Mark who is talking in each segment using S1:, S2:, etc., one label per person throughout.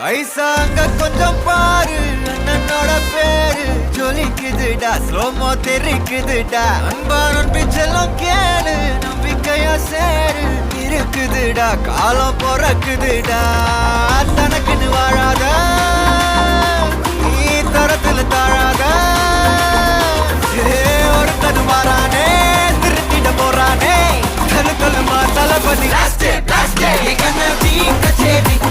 S1: ஐசாங்க கொஞ்சம் பாரு, அண்ணனோட பேரு ஜொலிக்குதுடா, ஸ்லோமோ தெரிக்குதுடா. அன்பான பிச்செல்லாம் கேளு, நம்பிக்கையா சேரு இருக்குதுடா, காலம் பிறக்குதுடா. தனக்குன்னு வாழாத, நீ தரத்துல தாழாத. ஒரு கது மாறானே, திருத்திட போறானே. கலு கலுமா தளபதி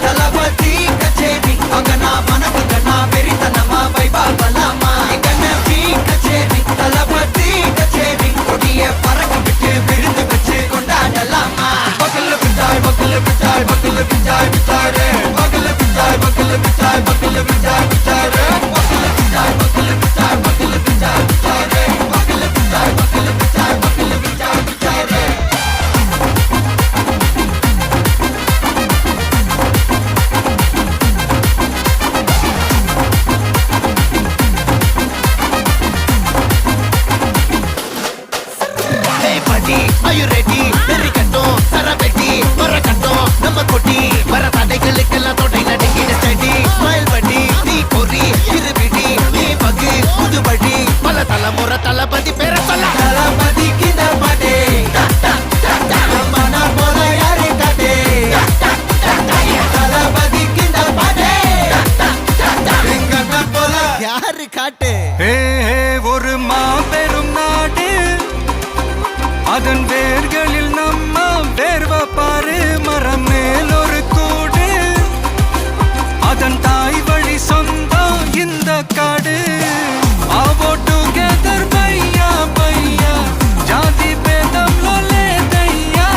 S1: தளபதி கச்சேரி அங்கனா மனசுங்கனா வெறித்தனமா வைபாபலாமா. எங்கனவி கச்சேரி தளபதி கச்சேரி கொடிய பறக்க விட்டு விருந்து வச்சு கொண்டாடலாமா. பக்கல்ல பிச்சாய் பக்கல்ல பிச்சாய் பக்கல்ல பிச்சாய் பிச்சாரே, பக்கல்ல பிச்சாய் பக்கல்ல பிச்சாய் பக்கல்ல பிச்சாய் பிச்சாரே, பக்கல்ல பிச்சாய் பக்கல்ல பிச்சாய் பக்கல்ல பிச்சாய் பிச்சாரே, பக்கல்ல பிச்சாய் பக்கல்ல பிச்சாய் பக்கல்ல பிச்சாய் பிச்சாரே. Are you ready? Very கட்டும் சரபெட்டி வர கட்டும் நம்ம கொட்டி வர தடைகளுக்கெல்லாம் தொடை நடுங்கிட ஸ்டடி. ஸ்மைல் படி நீ பொறி இருபிடி நீ பகு புதுபடி பல தலைமுறை தளபதி பேர சொல்ல. தளபதிக்கு இந்த பாட்டே மனா போல யாரு காட்டே. தளபதிக்கு இந்த பாட்டே எங்க போல யாரு காட்டு.
S2: ஒரு மாபெரும் நாடு, அதன் வேர்களில் நம்ம வேர்வ பாரு. மரம் மேல் ஒரு கூடு, அதன் தாய் வழி சொந்தம் இந்த காடு. ஆவோ டுகெதர் பையா பையா, ஜாதி பேதம் லோலே தையா.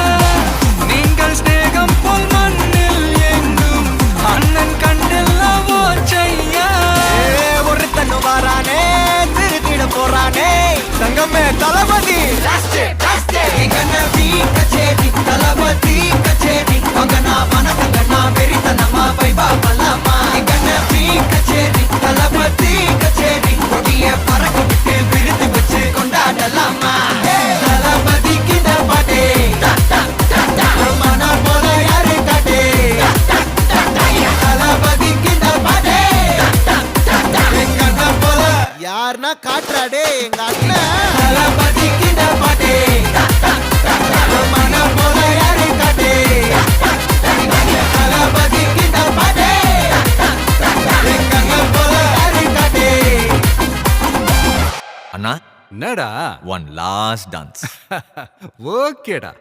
S2: நீங்கள் ஸ்நேகம் போல் மண்ணில் எங்கும் அண்ணன் கண்டெல்லாவோ செய்யா.
S1: ஒரு தன்னு வாரானே, திருத்திட போறானே. தங்கமே தளபதி எங்கனவி கச்சேரி தளபதி கச்சேரி அங்கனா மனசுங்கனா வெறித்தனமா வைபாபலாமா. எங்கனவி கச்சேரி தளபதி கச்சேரி கொடிய பறக்க விட்டு விருந்து வச்சு கொண்டாடலாமா. தளபதிக்கு இந்த பாட்டே மனா போல யாரு காட்டே. தளபதிக்கு இந்த பாட்டே எங்க போல யாருன்னா காட்டுறாடே எங்க அண்ணன். தளபதிக்கு இந்த பாட்டே மனா போல யாரு காட்டே. தளபதிக்கு இந்த பாட்டே எங்க போல யாரு காட்டே.
S3: அண்ணா
S2: என்னடா?
S3: One last dance.
S2: ஓகேடா.